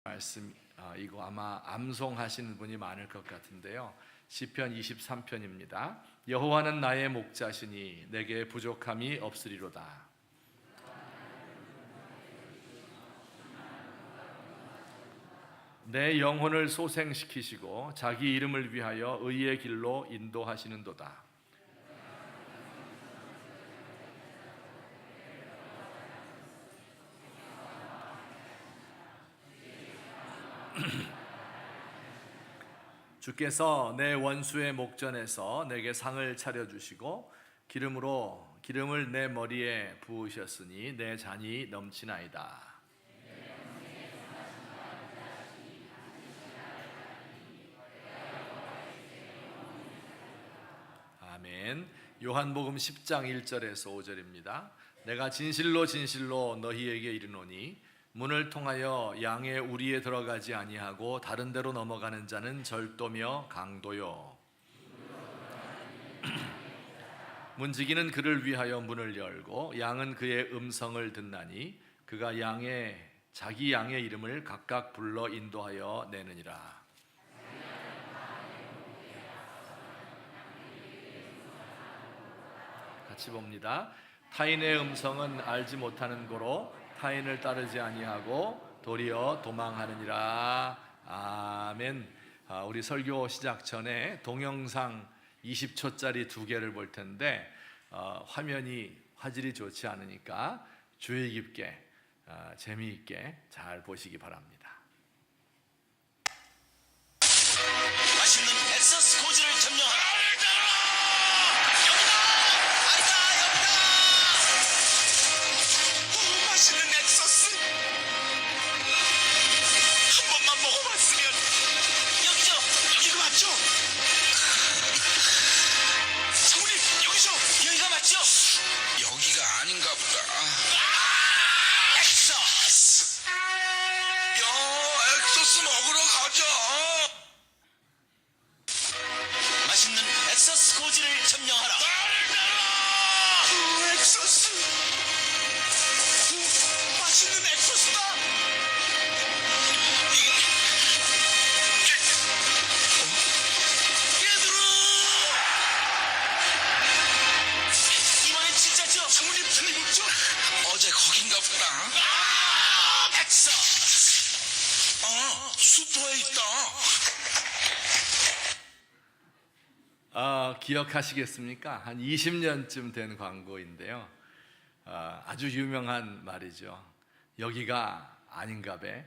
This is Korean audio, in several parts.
말씀 이거 아마 암송하시는 분이 많을 것 같은데요. 시편 23편입니다. 여호와는 나의 목자시니 내게 부족함이 없으리로다. 내 영혼을 소생시키시고 자기 이름을 위하여 의의 길로 인도하시는도다. 주께서 내 원수의 목전에서 내게 상을 차려주시고 기름을 내 머리에 부으셨으니 내 잔이 넘치나이다. 아멘. 요한복음 10장 1절에서 5절입니다. 내가 진실로 진실로 너희에게 이르노니 문을 통하여 양의 우리에 들어가지 아니하고 다른 데로 넘어가는 자는 절도며 강도요. 문지기는 그를 위하여 문을 열고 양은 그의 음성을 듣나니 그가 자기 양의 이름을 각각 불러 인도하여 내느니라. 같이 봅니다. 타인의 음성은 알지 못하는 고로 타인을 따르지 아니하고 도리어 도망하느니라. 아멘. 우리 설교 시작 전에 동영상 20초짜리 2개를 볼 텐데 화질이 좋지 않으니까 주의 깊게 재미있게 잘 보시기 바랍니다. 맛있는 엑서스 고지를 점령하라. 맛있는 엑서스 한 번만 먹어봤으면. 여기가 맞죠? 성우님, 여기가 맞죠? 여기가 아닌가 보다. 엑서스. 엑서스 먹으러 가자. 맛있는 엑서스 고지를 점령하라. 엑서스. 맛있는 엑소스다. 얘들아, 이번엔 진짜죠? 성우님 틀림없죠? 어제 거긴가 보다. 엑소스. 슈퍼에 있다. 기억하시겠습니까? 한 20년쯤 된 광고인데요. 아주 유명한 말이죠. 여기가 아닌가배.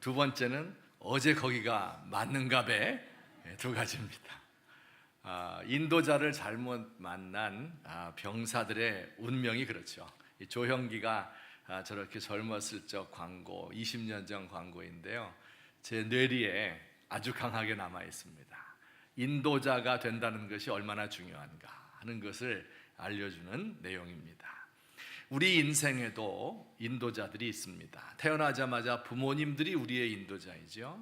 두 번째는 어제 거기가 맞는가배. 두 가지입니다. 인도자를 잘못 만난 병사들의 운명이 그렇죠. 이 조형기가 저렇게 젊었을 적 광고, 20년 전 광고인데요. 제 뇌리에 아주 강하게 남아 있습니다. 인도자가 된다는 것이 얼마나 중요한가 하는 것을 알려주는 내용입니다. 우리 인생에도 인도자들이 있습니다. 태어나자마자 부모님들이 우리의 인도자이죠.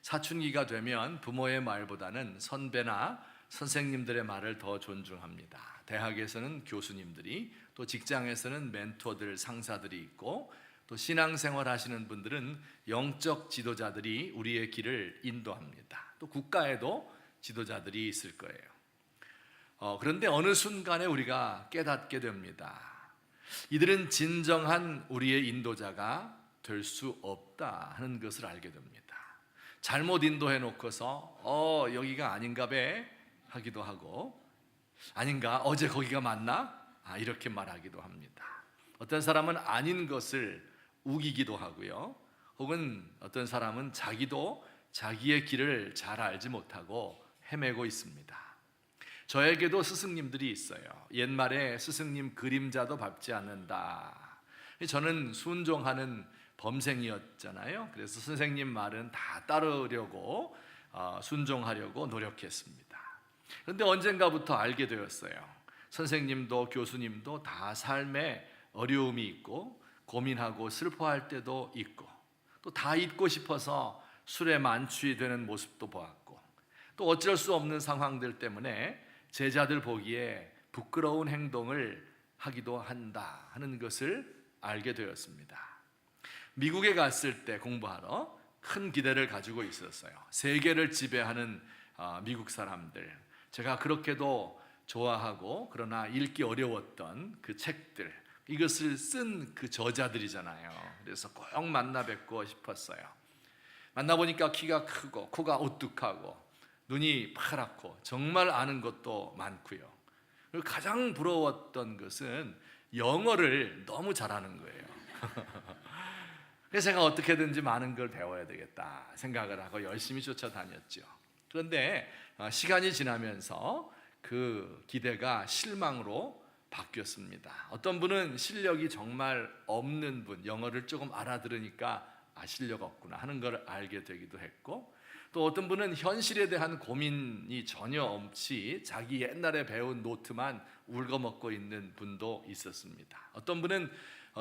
사춘기가 되면 부모의 말보다는 선배나 선생님들의 말을 더 존중합니다. 대학에서는 교수님들이, 또 직장에서는 멘토들, 상사들이 있고, 또 신앙생활 하시는 분들은 영적 지도자들이 우리의 길을 인도합니다. 또 국가에도 지도자들이 있을 거예요. 그런데 어느 순간에 우리가 깨닫게 됩니다. 이들은 진정한 우리의 인도자가 될 수 없다 하는 것을 알게 됩니다. 잘못 인도해 놓고서 여기가 아닌가 배 하기도 하고, 아닌가 어제 거기가 맞나 이렇게 말하기도 합니다. 어떤 사람은 아닌 것을 우기기도 하고요, 혹은 어떤 사람은 자기도 자기의 길을 잘 알지 못하고 헤매고 있습니다. 저에게도 스승님들이 있어요. 옛말에 스승님 그림자도 밟지 않는다. 저는 순종하는 범생이었잖아요. 그래서 선생님 말은 다 따르려고 순종하려고 노력했습니다. 그런데 언젠가부터 알게 되었어요. 선생님도 교수님도 다 삶에 어려움이 있고 고민하고 슬퍼할 때도 있고, 또 다 잊고 싶어서 술에 만취되는 모습도 보았고, 또 어쩔 수 없는 상황들 때문에 제자들 보기에 부끄러운 행동을 하기도 한다 하는 것을 알게 되었습니다. 미국에 갔을 때 공부하러 큰 기대를 가지고 있었어요. 세계를 지배하는 미국 사람들, 제가 그렇게도 좋아하고 그러나 읽기 어려웠던 그 책들, 이것을 쓴 그 저자들이잖아요. 그래서 꼭 만나 뵙고 싶었어요. 만나보니까 키가 크고 코가 오뚝하고 눈이 파랗고 정말 아는 것도 많고요. 그리고 가장 부러웠던 것은 영어를 너무 잘하는 거예요. 그래서 제가 어떻게든지 많은 걸 배워야 되겠다 생각을 하고 열심히 쫓아다녔죠. 그런데 시간이 지나면서 그 기대가 실망으로 바뀌었습니다. 어떤 분은 실력이 정말 없는 분, 영어를 조금 알아들으니까 실력 없구나 하는 걸 알게 되기도 했고, 또 어떤 분은 현실에 대한 고민이 전혀 없이 자기 옛날에 배운 노트만 울거먹고 있는 분도 있었습니다. 어떤 분은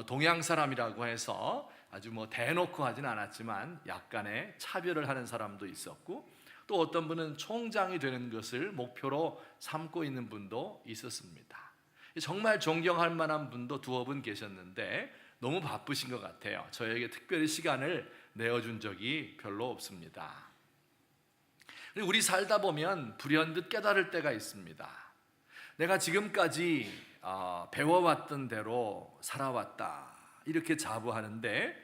동양 사람이라고 해서 아주 대놓고 하진 않았지만 약간의 차별을 하는 사람도 있었고, 또 어떤 분은 총장이 되는 것을 목표로 삼고 있는 분도 있었습니다. 정말 존경할 만한 분도 두어 분 계셨는데 너무 바쁘신 것 같아요. 저에게 특별히 시간을 내어준 적이 별로 없습니다. 우리 살다 보면 불현듯 깨달을 때가 있습니다. 내가 지금까지 배워왔던 대로 살아왔다 이렇게 자부하는데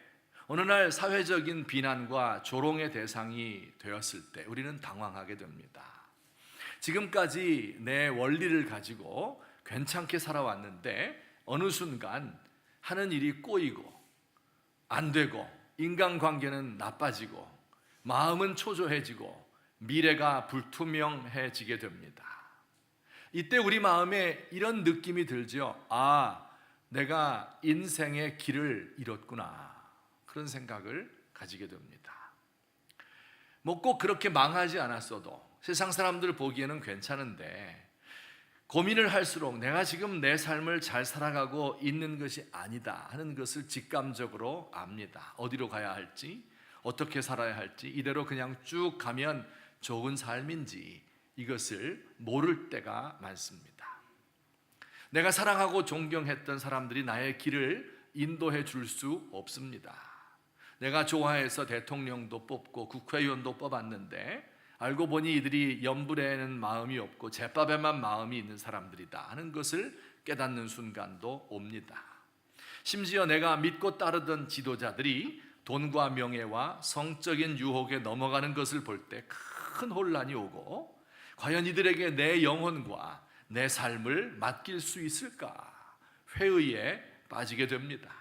어느 날 사회적인 비난과 조롱의 대상이 되었을 때 우리는 당황하게 됩니다. 지금까지 내 원리를 가지고 괜찮게 살아왔는데 어느 순간 하는 일이 꼬이고 안 되고 인간관계는 나빠지고 마음은 초조해지고 미래가 불투명해지게 됩니다. 이때 우리 마음에 이런 느낌이 들죠. 내가 인생의 길을 잃었구나, 그런 생각을 가지게 됩니다. 꼭 그렇게 망하지 않았어도 세상 사람들 보기에는 괜찮은데 고민을 할수록 내가 지금 내 삶을 잘 살아가고 있는 것이 아니다 하는 것을 직감적으로 압니다. 어디로 가야 할지, 어떻게 살아야 할지, 이대로 그냥 쭉 가면 좋은 삶인지 이것을 모를 때가 많습니다. 내가 사랑하고 존경했던 사람들이 나의 길을 인도해 줄 수 없습니다. 내가 좋아해서 대통령도 뽑고 국회의원도 뽑았는데 알고 보니 이들이 염불에는 마음이 없고 제밥에만 마음이 있는 사람들이다 하는 것을 깨닫는 순간도 옵니다. 심지어 내가 믿고 따르던 지도자들이 돈과 명예와 성적인 유혹에 넘어가는 것을 볼 때 큰 혼란이 오고, 과연 이들에게 내 영혼과 내 삶을 맡길 수 있을까 회의에 빠지게 됩니다.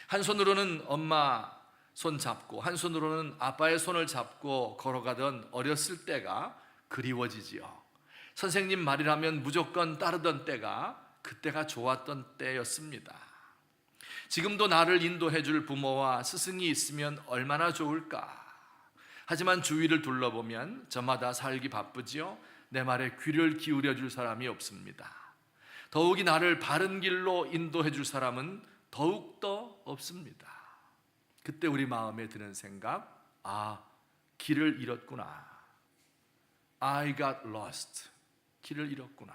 한 손으로는 엄마 손 잡고 한 손으로는 아빠의 손을 잡고 걸어가던 어렸을 때가 그리워지지요. 선생님 말이라면 무조건 따르던 때가 그때가 좋았던 때였습니다. 지금도 나를 인도해 줄 부모와 스승이 있으면 얼마나 좋을까. 하지만 주위를 둘러보면 저마다 살기 바쁘지요. 내 말에 귀를 기울여 줄 사람이 없습니다. 더욱이 나를 바른 길로 인도해 줄 사람은 더욱더 없습니다. 그때 우리 마음에 드는 생각, 길을 잃었구나. I got lost. 길을 잃었구나.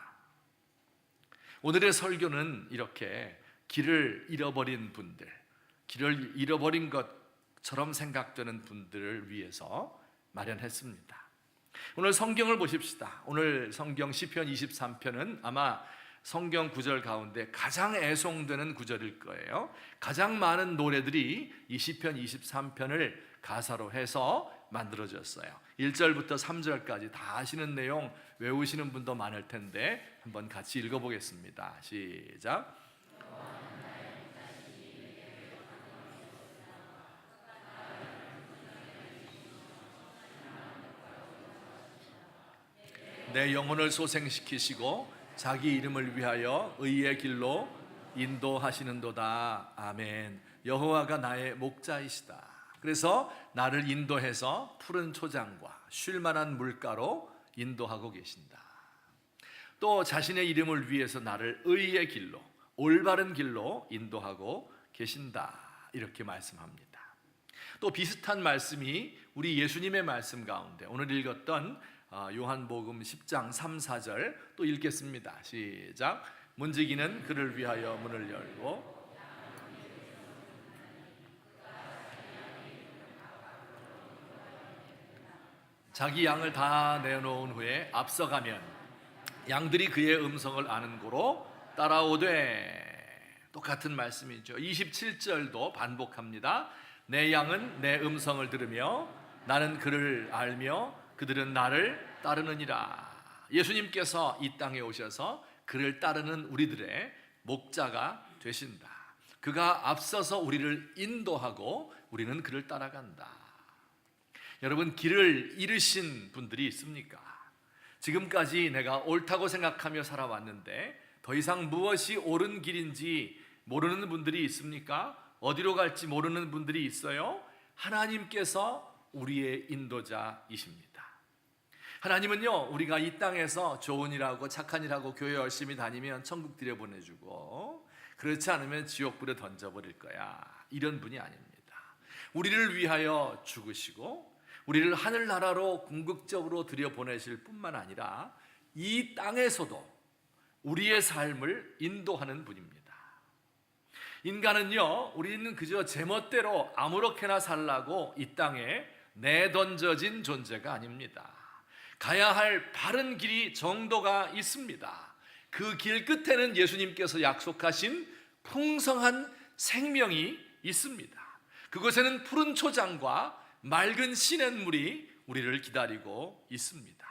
오늘의 설교는 이렇게 길을 잃어버린 분들, 길을 잃어버린 것처럼 생각되는 분들을 위해서 마련했습니다. 오늘 성경을 보십시다. 오늘 성경 시편 23편은 아마 성경 구절 가운데 가장 애송되는 구절일 거예요. 가장 많은 노래들이 이 시편 23편을 가사로 해서 만들어졌어요. 1절부터 3절까지 다 아시는 내용 외우시는 분도 많을 텐데 한번 같이 읽어보겠습니다. 시작. 내 영혼을 소생시키시고 자기 이름을 위하여 의의 길로 인도하시는도다. 아멘. 여호와가 나의 목자이시다. 그래서 나를 인도해서 푸른 초장과 쉴 만한 물가로 인도하고 계신다. 또 자신의 이름을 위해서 나를 의의 길로, 올바른 길로 인도하고 계신다. 이렇게 말씀합니다. 또 비슷한 말씀이 우리 예수님의 말씀 가운데 오늘 읽었던 요한복음 10장 3, 4절 또 읽겠습니다. 시작. 문지기는 그를 위하여 문을 열고 자기 양을 다 내놓은 후에 앞서가면 양들이 그의 음성을 아는 고로 따라오되. 똑같은 말씀이죠. 27절도 반복합니다. 내 양은 내 음성을 들으며 나는 그를 알며 그들은 나를 따르느니라. 예수님께서 이 땅에 오셔서 그를 따르는 우리들의 목자가 되신다. 그가 앞서서 우리를 인도하고 우리는 그를 따라간다. 여러분, 길을 잃으신 분들이 있습니까? 지금까지 내가 옳다고 생각하며 살아왔는데 더 이상 무엇이 옳은 길인지 모르는 분들이 있습니까? 어디로 갈지 모르는 분들이 있어요? 하나님께서 우리의 인도자이십니다. 하나님은요, 우리가 이 땅에서 좋은 일하고 착한 일하고 교회 열심히 다니면 천국 들여보내주고 그렇지 않으면 지옥불에 던져버릴 거야, 이런 분이 아닙니다. 우리를 위하여 죽으시고 우리를 하늘나라로 궁극적으로 들여보내실 뿐만 아니라 이 땅에서도 우리의 삶을 인도하는 분입니다. 인간은요, 우리는 그저 제멋대로 아무렇게나 살라고 이 땅에 내던져진 존재가 아닙니다. 가야 할 바른 길이 정도가 있습니다. 그 길 끝에는 예수님께서 약속하신 풍성한 생명이 있습니다. 그곳에는 푸른 초장과 맑은 시냇물이 우리를 기다리고 있습니다.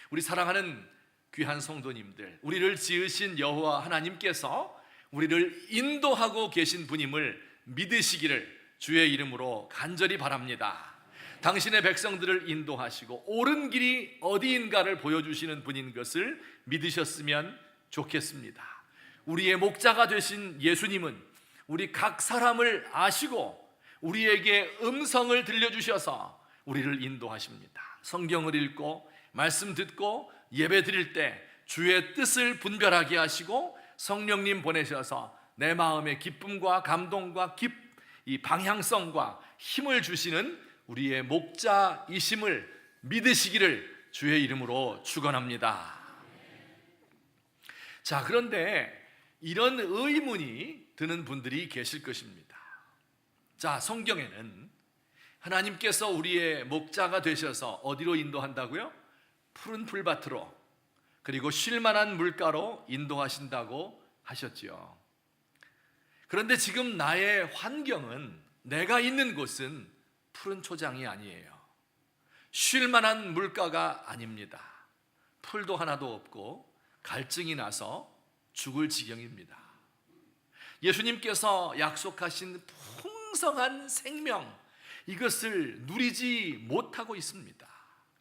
우리 사랑하는 귀한 성도님들, 우리를 지으신 여호와 하나님께서 우리를 인도하고 계신 분임을 믿으시기를 주의 이름으로 간절히 바랍니다. 당신의 백성들을 인도하시고 옳은 길이 어디인가를 보여주시는 분인 것을 믿으셨으면 좋겠습니다. 우리의 목자가 되신 예수님은 우리 각 사람을 아시고 우리에게 음성을 들려주셔서 우리를 인도하십니다. 성경을 읽고 말씀 듣고 예배 드릴 때 주의 뜻을 분별하게 하시고 성령님 보내셔서 내 마음의 기쁨과 감동과 이 방향성과 힘을 주시는 우리의 목자이심을 믿으시기를 주의 이름으로 축원합니다. 자, 그런데 이런 의문이 드는 분들이 계실 것입니다. 자, 성경에는 하나님께서 우리의 목자가 되셔서 어디로 인도한다고요? 푸른 풀밭으로, 그리고 쉴만한 물가로 인도하신다고 하셨지요. 그런데 지금 나의 환경은, 내가 있는 곳은 푸른 초장이 아니에요. 쉴만한 물가가 아닙니다. 풀도 하나도 없고 갈증이 나서 죽을 지경입니다. 예수님께서 약속하신 풍성한 생명, 이것을 누리지 못하고 있습니다.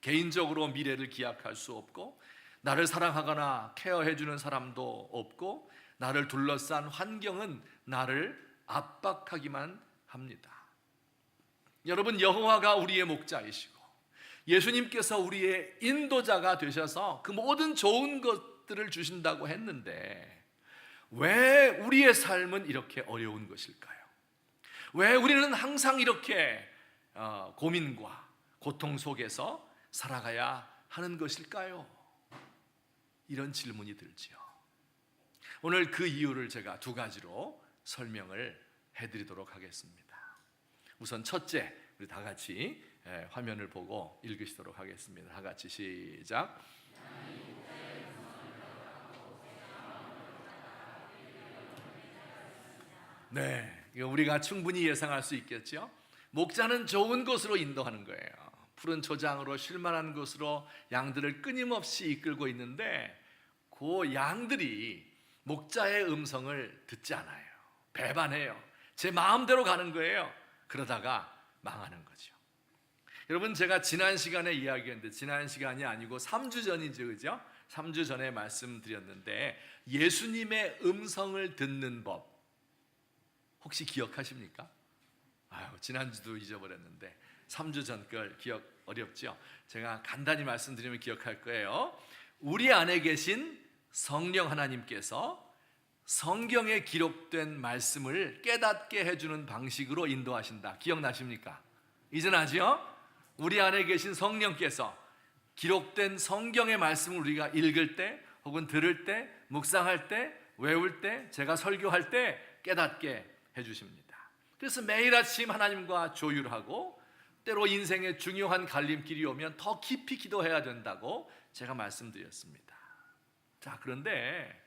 개인적으로 미래를 기약할 수 없고 나를 사랑하거나 케어해주는 사람도 없고 나를 둘러싼 환경은 나를 압박하기만 합니다. 여러분, 여호와가 우리의 목자이시고 예수님께서 우리의 인도자가 되셔서 그 모든 좋은 것들을 주신다고 했는데 왜 우리의 삶은 이렇게 어려운 것일까요? 왜 우리는 항상 이렇게 고민과 고통 속에서 살아가야 하는 것일까요? 이런 질문이 들지요. 오늘 그 이유를 제가 두 가지로 설명을 해드리도록 하겠습니다. 우선 첫째, 우리 다 같이 화면을 보고 읽으시도록 하겠습니다. 다 같이 시작. 네, 이거 우리가 충분히 예상할 수 있겠죠. 목자는 좋은 곳으로 인도하는 거예요. 푸른 초장으로 쉴만한 곳으로 양들을 끊임없이 이끌고 있는데 그 양들이 목자의 음성을 듣지 않아요. 배반해요. 제 마음대로 가는 거예요. 그러다가 망하는 거죠. 여러분, 제가 지난 시간에 이야기했는데, 지난 시간이 아니고 3주 전이죠, 그죠? 3주 전에 말씀드렸는데 예수님의 음성을 듣는 법 혹시 기억하십니까? 지난주도 잊어버렸는데 3주 전 걸 기억 어렵죠? 제가 간단히 말씀드리면 기억할 거예요. 우리 안에 계신 성령 하나님께서 성경에 기록된 말씀을 깨닫게 해주는 방식으로 인도하신다. 기억나십니까? 이제 나죠? 우리 안에 계신 성령께서 기록된 성경의 말씀을 우리가 읽을 때 혹은 들을 때, 묵상할 때, 외울 때, 제가 설교할 때 깨닫게 해주십니다. 그래서 매일 아침 하나님과 조율하고 때로 인생의 중요한 갈림길이 오면 더 깊이 기도해야 된다고 제가 말씀드렸습니다. 자, 그런데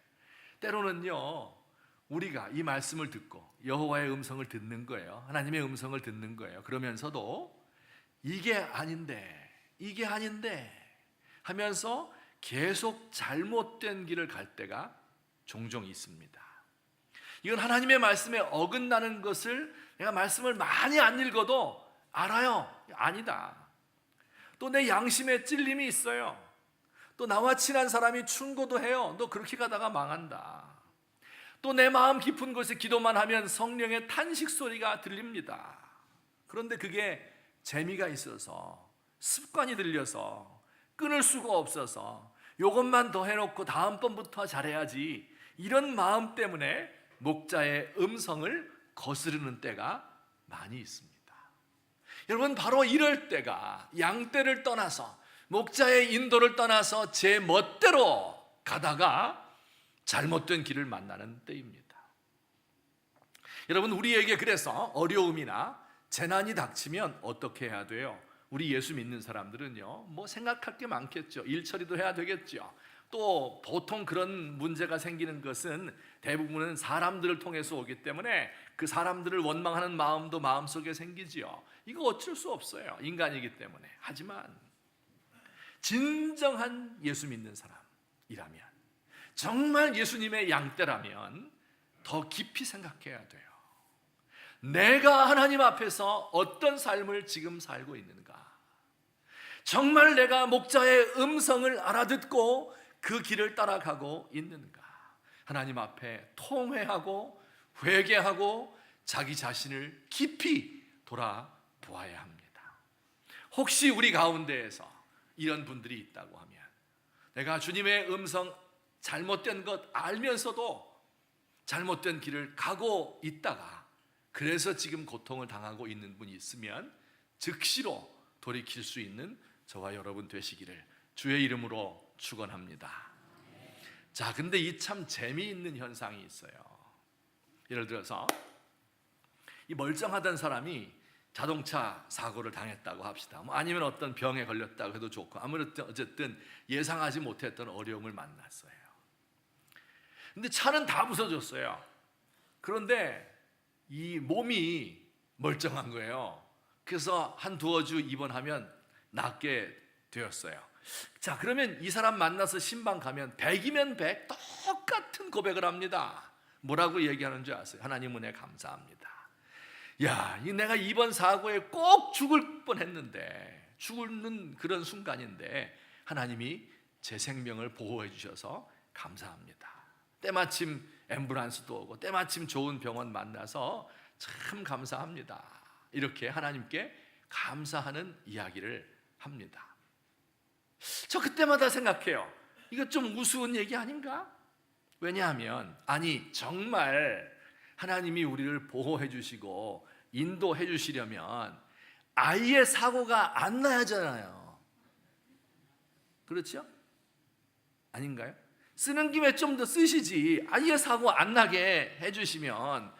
때로는요, 우리가 이 말씀을 듣고 여호와의 음성을 듣는 거예요. 하나님의 음성을 듣는 거예요. 그러면서도 이게 아닌데 하면서 계속 잘못된 길을 갈 때가 종종 있습니다. 이건 하나님의 말씀에 어긋나는 것을 내가 말씀을 많이 안 읽어도 알아요. 아니다. 또 내 양심에 찔림이 있어요. 또 나와 친한 사람이 충고도 해요. 너 그렇게 가다가 망한다. 또 내 마음 깊은 곳에 기도만 하면 성령의 탄식 소리가 들립니다. 그런데 그게 재미가 있어서, 습관이 들려서, 끊을 수가 없어서 이것만 더 해놓고 다음번부터 잘해야지, 이런 마음 때문에 목자의 음성을 거스르는 때가 많이 있습니다. 여러분, 바로 이럴 때가 양떼를 떠나서, 목자의 인도를 떠나서 제 멋대로 가다가 잘못된 길을 만나는 때입니다. 여러분, 우리에게 그래서 어려움이나 재난이 닥치면 어떻게 해야 돼요? 우리 예수 믿는 사람들은요, 뭐 생각할 게 많겠죠. 일 처리도 해야 되겠죠. 또 보통 그런 문제가 생기는 것은 대부분은 사람들을 통해서 오기 때문에 그 사람들을 원망하는 마음도 마음속에 생기지요. 이거 어쩔 수 없어요. 인간이기 때문에. 하지만 진정한 예수 믿는 사람이라면, 정말 예수님의 양떼라면 더 깊이 생각해야 돼요. 내가 하나님 앞에서 어떤 삶을 지금 살고 있는가? 정말 내가 목자의 음성을 알아듣고 그 길을 따라가고 있는가? 하나님 앞에 통회하고 회개하고 자기 자신을 깊이 돌아보아야 합니다. 혹시 우리 가운데에서 이런 분들이 있다고 하면, 내가 주님의 음성 잘못된 것 알면서도 잘못된 길을 가고 있다가 그래서 지금 고통을 당하고 있는 분이 있으면 즉시로 돌이킬 수 있는 저와 여러분 되시기를 주의 이름으로 축원합니다. 자, 근데 이 참 재미있는 현상이 있어요. 예를 들어서 이 멀쩡하던 사람이 자동차 사고를 당했다고 합시다. 뭐 아니면 어떤 병에 걸렸다고 해도 좋고, 아무튼 어쨌든 예상하지 못했던 어려움을 만났어요. 근데 차는 다 부서졌어요. 그런데 이 몸이 멀쩡한 거예요. 그래서 한 두어 주 입원하면 낫게 되었어요. 자, 그러면 이 사람 만나서 신방 가면 100이면 100 똑같은 고백을 합니다. 뭐라고 얘기하는 줄 아세요? 하나님 은혜 감사합니다. 야, 내가 이번 사고에 꼭 죽을 뻔했는데, 죽는 그런 순간인데 하나님이 제 생명을 보호해 주셔서 감사합니다. 때마침 앰뷸런스도 오고 때마침 좋은 병원 만나서 참 감사합니다. 이렇게 하나님께 감사하는 이야기를 합니다. 저 그때마다 생각해요. 이거 좀 우스운 얘기 아닌가? 왜냐하면 정말 하나님이 우리를 보호해 주시고 인도해 주시려면 아예 사고가 안 나야 하잖아요. 그렇죠? 아닌가요? 쓰는 김에 좀 더 쓰시지, 아예 사고 안 나게 해주시면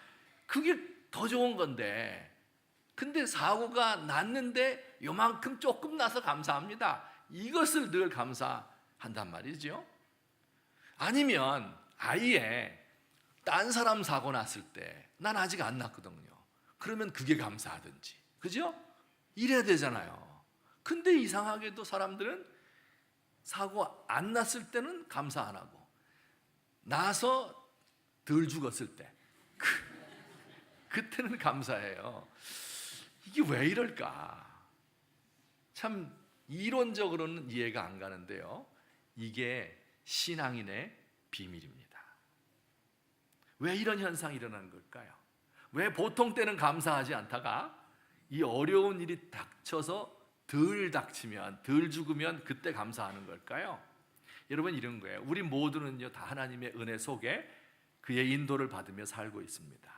그게 더 좋은 건데, 근데 사고가 났는데 요만큼 조금 나서 감사합니다, 이것을 늘 감사한단 말이죠. 아니면 아예 딴 사람 사고 났을 때 난 아직 안 났거든요. 그러면 그게 감사하든지, 그죠? 이래야 되잖아요. 근데 이상하게도 사람들은 사고 안 났을 때는 감사 안 하고 나서 덜 죽었을 때 그때는 감사해요. 이게 왜 이럴까? 참 이론적으로는 이해가 안 가는데요, 이게 신앙인의 비밀입니다. 왜 이런 현상이 일어나는 걸까요? 왜 보통 때는 감사하지 않다가 이 어려운 일이 닥쳐서 덜 닥치면, 덜 죽으면 그때 감사하는 걸까요? 여러분, 이런 거예요. 우리 모두는요, 다 하나님의 은혜 속에 그의 인도를 받으며 살고 있습니다.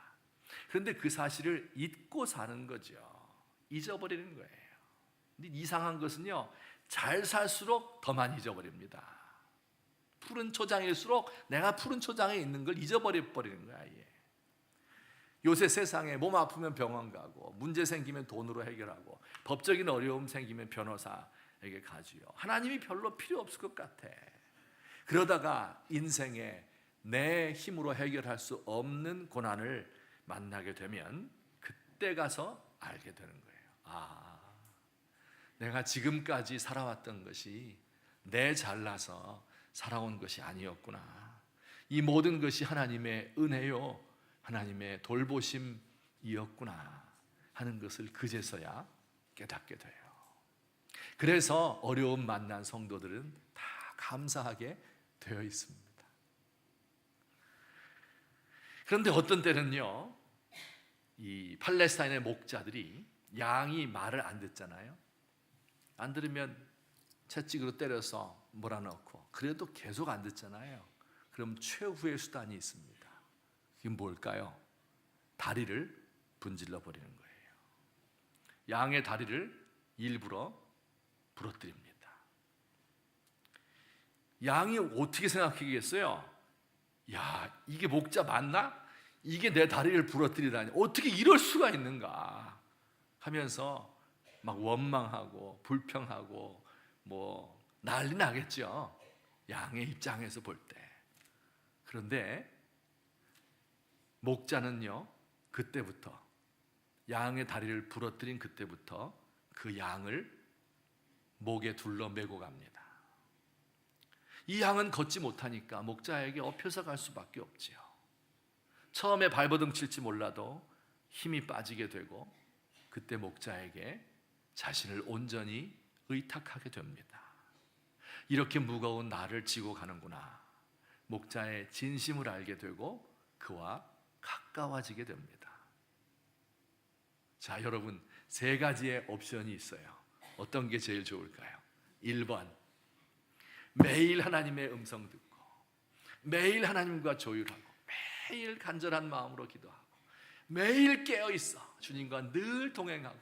그런데 그 사실을 잊고 사는 거죠. 잊어버리는 거예요. 근데 이상한 것은요, 잘 살수록 더 많이 잊어버립니다. 푸른 초장일수록 내가 푸른 초장에 있는 걸 잊어버리는 거야. 요새 세상에 몸 아프면 병원 가고, 문제 생기면 돈으로 해결하고, 법적인 어려움 생기면 변호사에게 가지요. 하나님이 별로 필요 없을 것 같아. 그러다가 인생에 내 힘으로 해결할 수 없는 고난을 만나게 되면 그때 가서 알게 되는 거예요. 아, 내가 지금까지 살아왔던 것이 내 잘나서 살아온 것이 아니었구나. 이 모든 것이 하나님의 은혜요, 하나님의 돌보심이었구나 하는 것을 그제서야 깨닫게 돼요. 그래서 어려움 만난 성도들은 다 감사하게 되어 있습니다. 그런데 어떤 때는요, 이 팔레스타인의 목자들이 양이 말을 안 듣잖아요. 안 들으면 채찍으로 때려서 몰아넣고, 그래도 계속 안 듣잖아요. 그럼 최후의 수단이 있습니다. 그게 뭘까요? 다리를 분질러 버리는 거예요. 양의 다리를 일부러 부러뜨립니다. 양이 어떻게 생각하겠어요? 야, 이게 목자 맞나? 이게 내 다리를 부러뜨리다니, 어떻게 이럴 수가 있는가 하면서 막 원망하고 불평하고 뭐 난리 나겠죠, 양의 입장에서 볼 때. 그런데 목자는요, 그때부터, 양의 다리를 부러뜨린 그때부터 그 양을 목에 둘러 매고 갑니다. 이 양은 걷지 못하니까 목자에게 업혀서 갈 수밖에 없지요. 처음에 발버둥 칠지 몰라도 힘이 빠지게 되고, 그때 목자에게 자신을 온전히 의탁하게 됩니다. 이렇게 무거운 나를 지고 가는구나. 목자의 진심을 알게 되고 그와 가까워지게 됩니다. 자, 여러분, 세 가지의 옵션이 있어요. 어떤 게 제일 좋을까요? 1번, 매일 하나님의 음성 듣고, 매일 하나님과 조율하고, 매일 간절한 마음으로 기도하고, 매일 깨어있어 주님과 늘 동행하고,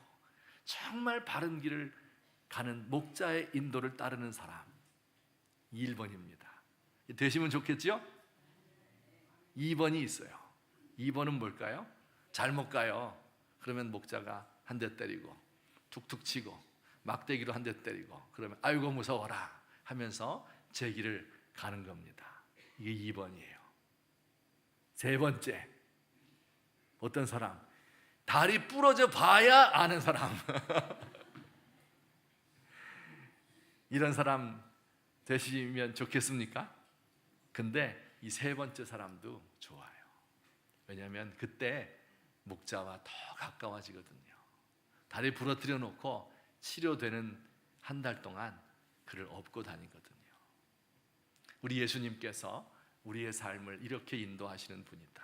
정말 바른 길을 가는 목자의 인도를 따르는 사람, 1번입니다. 되시면 좋겠죠? 2번이 있어요. 2번은 뭘까요? 잘못 가요. 그러면 목자가 한 대 때리고, 툭툭 치고, 막대기로 한 대 때리고, 그러면 아이고 무서워라 하면서 제 길을 가는 겁니다. 이게 2번이에요. 세 번째, 어떤 사람? 다리 부러져 봐야 아는 사람. 이런 사람 되시면 좋겠습니까? 근데 이 세 번째 사람도 좋아요. 왜냐하면 그때 목자와 더 가까워지거든요. 다리 부러뜨려 놓고 치료되는 한 달 동안 그를 업고 다니거든요. 우리 예수님께서 우리의 삶을 이렇게 인도하시는 분이다.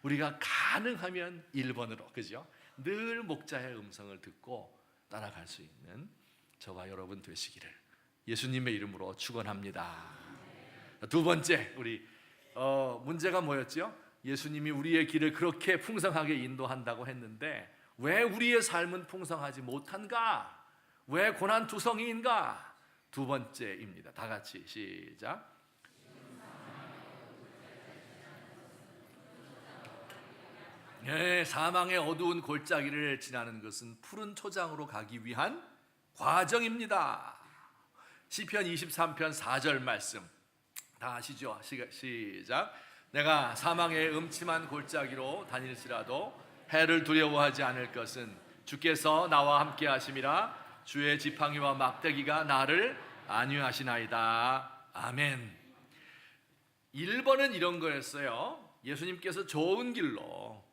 우리가 가능하면 1번으로, 그죠? 늘 목자의 음성을 듣고 따라갈 수 있는 저와 여러분 되시기를 예수님의 이름으로 축원합니다. 두 번째, 우리 문제가 뭐였죠? 예수님이 우리의 길을 그렇게 풍성하게 인도한다고 했는데 왜 우리의 삶은 풍성하지 못한가? 왜 고난투성이인가? 두 번째입니다. 다 같이 시작. 네, 사망의 어두운 골짜기를 지나는 것은 푸른 초장으로 가기 위한 과정입니다. 시편 23편 4절 말씀 다 아시죠? 시작. 내가 사망의 음침한 골짜기로 다닐지라도 해를 두려워하지 않을 것은 주께서 나와 함께 하심이라. 주의 지팡이와 막대기가 나를 안위하시나이다. 아멘. 1번은 이런 거였어요. 예수님께서 좋은 길로,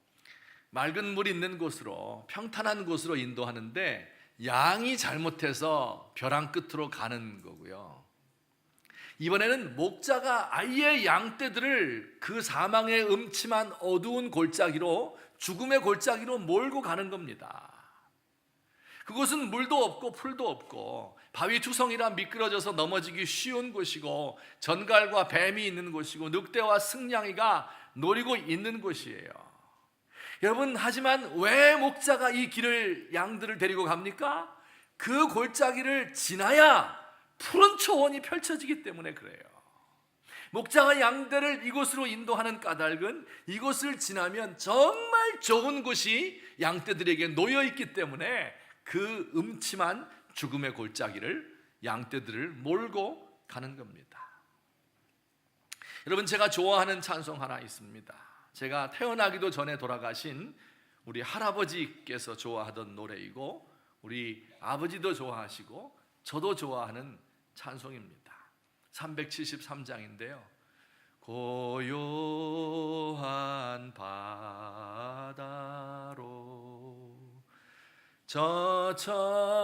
맑은 물 있는 곳으로, 평탄한 곳으로 인도하는데 양이 잘못해서 벼랑 끝으로 가는 거고요. 이번에는 목자가 아예 양떼들을 그 사망의 음침한 어두운 골짜기로, 죽음의 골짜기로 몰고 가는 겁니다. 그곳은 물도 없고 풀도 없고 바위 투성이라 미끄러져서 넘어지기 쉬운 곳이고, 전갈과 뱀이 있는 곳이고, 늑대와 승냥이가 노리고 있는 곳이에요. 여러분, 하지만 왜 목자가 이 길을, 양들을 데리고 갑니까? 그 골짜기를 지나야 푸른 초원이 펼쳐지기 때문에 그래요. 목자가 양들을 이곳으로 인도하는 까닭은 이곳을 지나면 정말 좋은 곳이 양떼들에게 놓여 있기 때문에 그 음침한 죽음의 골짜기를 양떼들을 몰고 가는 겁니다. 여러분, 제가 좋아하는 찬송 하나 있습니다. 제가 태어나기도 전에 돌아가신 우리 할아버지께서 좋아하던 노래이고 우리 아버지도 좋아하시고 저도 좋아하는 찬송입니다. 373장인데요. 고요한 바다로 저 천국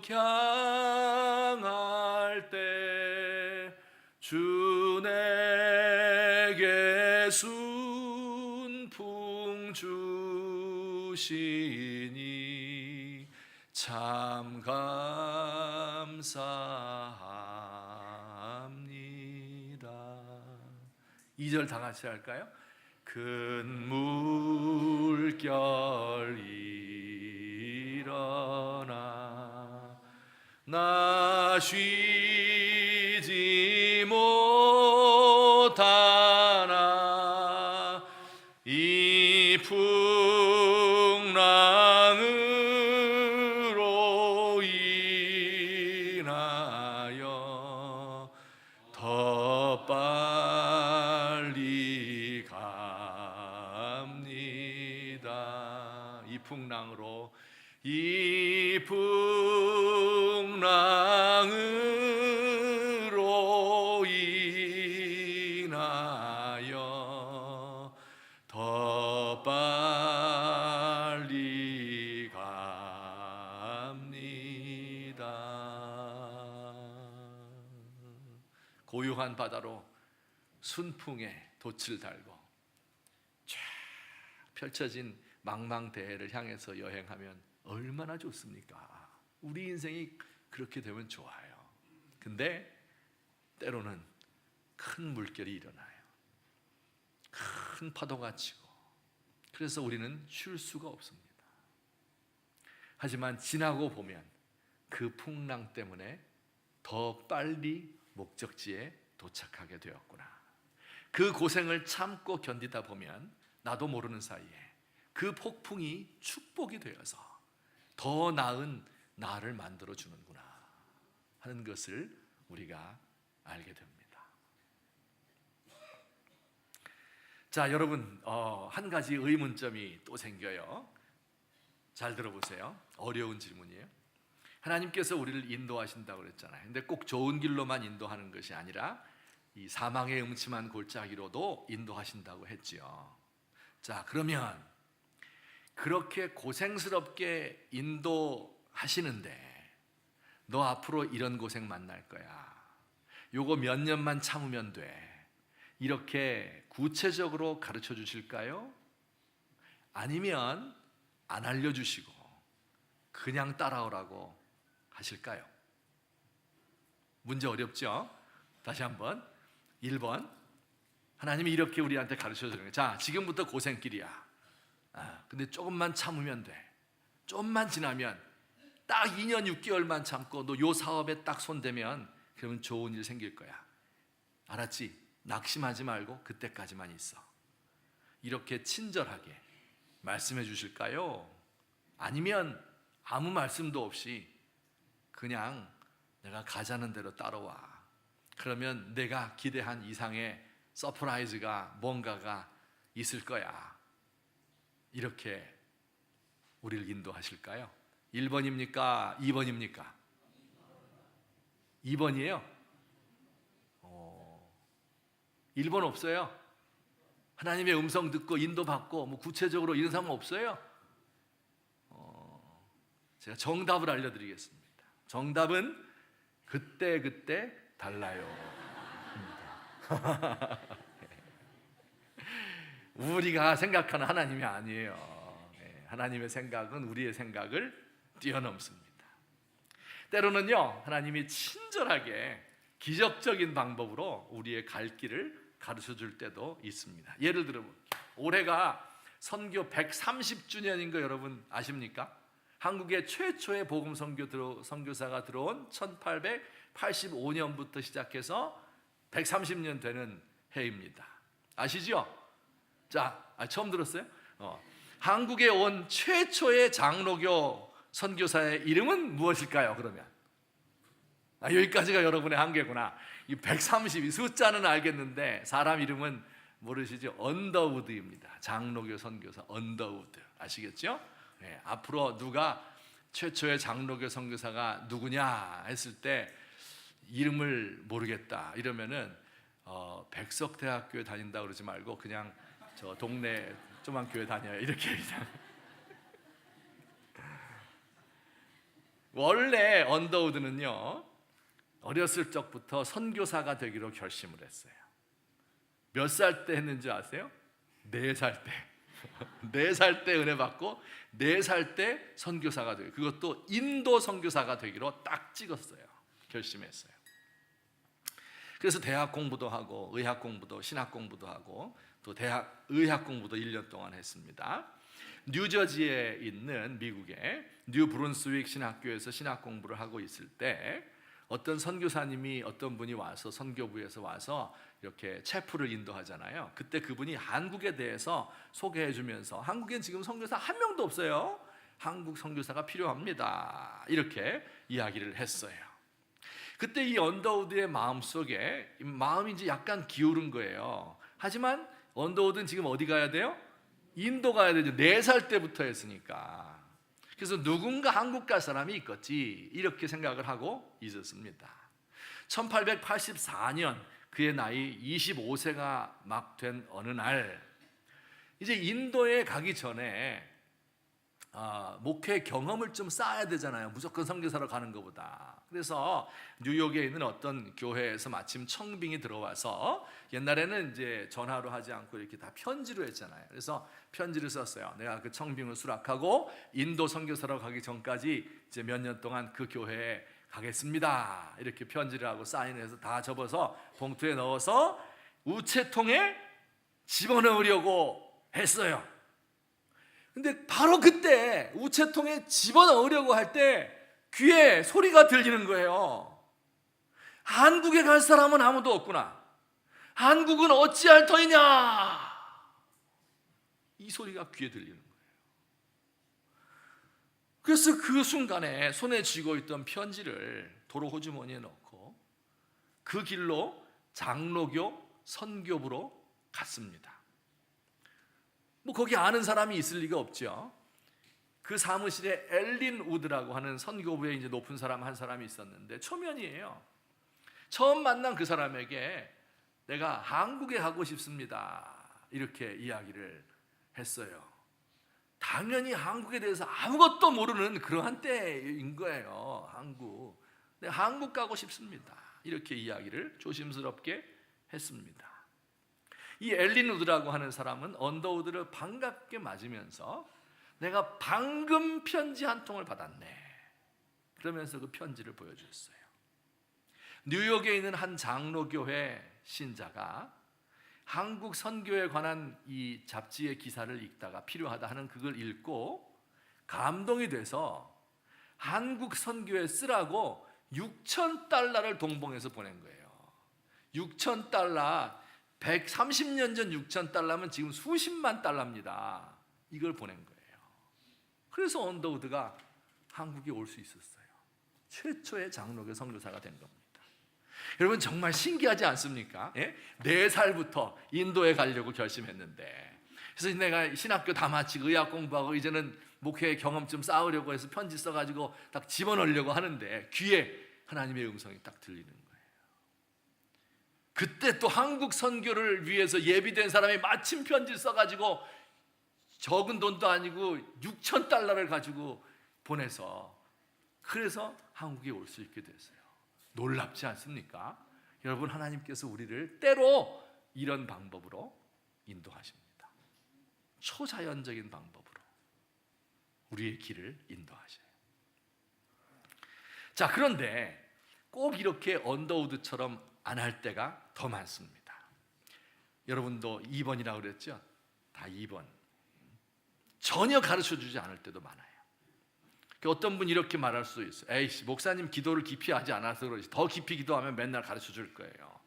향할 때 주 내게 순풍 주시니 참 감사합니다. 2절 다 같이 할까요? 큰 물결 일어나 나 쉬지 못하나 이 풍랑으로 인하여 더 빨리 갑니다. 이 풍랑으로 인하여 더 빨리 갑니다. 고요한 바다로 순풍에 돛을 달고 쫙 펼쳐진 망망대해를 향해서 여행하면 얼마나 좋습니까? 우리 인생이 그렇게 되면 좋아요. 근데 때로는 큰 물결이 일어나요. 큰 파도가 치고 그래서 우리는 쉴 수가 없습니다. 하지만 지나고 보면 그 풍랑 때문에 더 빨리 목적지에 도착하게 되었구나. 그 고생을 참고 견디다 보면 나도 모르는 사이에 그 폭풍이 축복이 되어서 더 나은 나를 만들어 주는구나 하는 것을 우리가 알게 됩니다. 자, 여러분, 한 가지 의문점이 또 생겨요. 잘 들어보세요. 어려운 질문이에요. 하나님께서 우리를 인도하신다고 그랬잖아요. 근데 꼭 좋은 길로만 인도하는 것이 아니라 이 사망의 음침한 골짜기로도 인도하신다고 했지요. 자, 그러면 그렇게 고생스럽게 인도하시는데 너 앞으로 이런 고생 만날 거야. 요거 몇 년만 참으면 돼. 이렇게 구체적으로 가르쳐 주실까요? 아니면 안 알려주시고 그냥 따라오라고 하실까요? 문제 어렵죠? 다시 한번 1번 하나님이 이렇게 우리한테 가르쳐 주는 거예요. 자, 지금부터 고생길이야. 근데 조금만 참으면 돼. 좀만 지나면 딱 2년 6개월만 참고 너 요 사업에 딱 손대면 그러면 좋은 일 생길 거야. 알았지? 낙심하지 말고 그때까지만 있어. 이렇게 친절하게 말씀해 주실까요? 아니면 아무 말씀도 없이 그냥 내가 가자는 대로 따라와. 그러면 내가 기대한 이상의 서프라이즈가 뭔가가 있을 거야. 이렇게 우리를 인도하실까요? 1번입니까? 2번입니까? 2번이에요? 1번 없어요? 하나님의 음성 듣고 인도받고 뭐 구체적으로 이런 상황 없어요? 제가 정답을 알려드리겠습니다. 정답은 그때 달라요. 우리가 생각하는 하나님이 아니에요. 하나님의 생각은 우리의 생각을 뛰어넘습니다. 때로는요, 하나님이 친절하게 기적적인 방법으로 우리의 갈 길을 가르쳐 줄 때도 있습니다. 예를 들어 올해가 선교 130주년인 거 여러분 아십니까? 한국에 최초의 복음 선교사가 들어온 1885년부터 시작해서 130년 되는 해입니다. 아시죠? 자, 처음 들었어요? 한국에 온 최초의 장로교 선교사의 이름은 무엇일까요? 그러면 여기까지가 여러분의 한계구나. 이 130, 숫자는 알겠는데 사람 이름은 모르시죠? 언더우드입니다. 장로교 선교사 언더우드. 아시겠죠? 네, 앞으로 누가 최초의 장로교 선교사가 누구냐 했을 때 이름을 모르겠다 이러면은 백석대학교에 다닌다 그러지 말고 그냥 저 동네 조그만 교회 다녀요 이렇게 그냥. 원래 언더우드는요 어렸을 적부터 선교사가 되기로 결심을 했어요. 몇 살 때 했는지 아세요? 4살 때. 4살 때 은혜 받고 4살 때 선교사가 되고, 그것도 인도 선교사가 되기로 딱 찍었어요. 결심했어요. 그래서 대학 공부도 하고 의학 공부도 신학 공부도 하고 또 대학 의학 공부도 1년 동안 했습니다. 뉴저지에 있는 미국의 뉴 브룬스윅 신학교에서 신학 공부를 하고 있을 때 어떤 선교사님이 어떤 분이 와서 선교부에서 와서 이렇게 체프를 인도하잖아요. 그때 그분이 한국에 대해서 소개해 주면서 한국엔 지금 선교사 한 명도 없어요. 한국 선교사가 필요합니다. 이렇게 이야기를 했어요. 그때 이 언더우드의 마음속에 마음이 이제 약간 기울은 거예요. 하지만 언더우드는 지금 어디 가야 돼요? 인도 가야 되죠. 4살 때부터 했으니까. 그래서 누군가 한국 갈 사람이 있겠지 이렇게 생각을 하고 있었습니다. 1884년 그의 나이 25세가 막 된 어느 날 이제 인도에 가기 전에 목회 경험을 좀 쌓아야 되잖아요. 무조건 선교사로 가는 것보다. 그래서 뉴욕에 있는 어떤 교회에서 마침 청빙이 들어와서 옛날에는 이제 전화로 하지 않고 이렇게 다 편지로 했잖아요. 그래서 편지를 썼어요. 내가 그 청빙을 수락하고 인도 선교사로 가기 전까지 이제 몇 년 동안 그 교회에 가겠습니다. 이렇게 편지를 하고 사인해서 다 접어서 봉투에 넣어서 우체통에 집어넣으려고 했어요. 근데 바로 그때 우체통에 집어넣으려고 할 때 귀에 소리가 들리는 거예요. 한국에 갈 사람은 아무도 없구나. 한국은 어찌할 터이냐. 이 소리가 귀에 들리는 거예요. 그래서 그 순간에 손에 쥐고 있던 편지를 도로 호주머니에 넣고 그 길로 장로교 선교부로 갔습니다. 뭐 거기 아는 사람이 있을 리가 없죠. 그 사무실에 엘린 우드라고 하는 선교부에 이제 높은 사람 한 사람이 있었는데 초면이에요. 처음 만난 그 사람에게 내가 한국에 가고 싶습니다 이렇게 이야기를 했어요. 당연히 한국에 대해서 아무것도 모르는 그러한 때인 거예요. 한국. 네, 한국 가고 싶습니다 이렇게 이야기를 조심스럽게 했습니다. 이 엘린 우드라고 하는 사람은 언더우드를 반갑게 맞으면서 내가 방금 편지 한 통을 받았네 그러면서 그 편지를 보여줬어요. 뉴욕에 있는 한 장로교회 신자가 한국 선교에 관한 이 잡지의 기사를 읽다가 필요하다 하는 그걸 읽고 감동이 돼서 한국 선교에 쓰라고 $6,000를 동봉해서 보낸 거예요. $6,000 130년 전 $6,000면 지금 수십만 달러입니다. 이걸 보낸 거예요. 그래서 언더우드가 한국에 올 수 있었어요. 최초의 장로교 선교사가 된 겁니다. 여러분 정말 신기하지 않습니까? 4살부터 인도에 가려고 결심했는데 그래서 내가 신학교 다 마치고 의학 공부하고 이제는 목회 경험 좀 쌓으려고 해서 편지 써가지고 딱 집어넣으려고 하는데 귀에 하나님의 음성이 딱 들리는 거예요. 그때 또 한국 선교를 위해서 예비된 사람이 마침 편지를 써가지고 적은 돈도 아니고 $6,000를 가지고 보내서 그래서 한국에 올 수 있게 됐어요. 놀랍지 않습니까? 여러분 하나님께서 우리를 때로 이런 방법으로 인도하십니다. 초자연적인 방법으로 우리의 길을 인도하셔요. 자, 그런데 꼭 이렇게 언더우드처럼 안 할 때가 더 많습니다. 여러분도 2번이라고 그랬죠? 다 2번. 전혀 가르쳐주지 않을 때도 많아요. 어떤 분 이렇게 말할 수 있어요. 에이씨 목사님 기도를 깊이 하지 않아서 그러지 더 깊이 기도하면 맨날 가르쳐줄 거예요.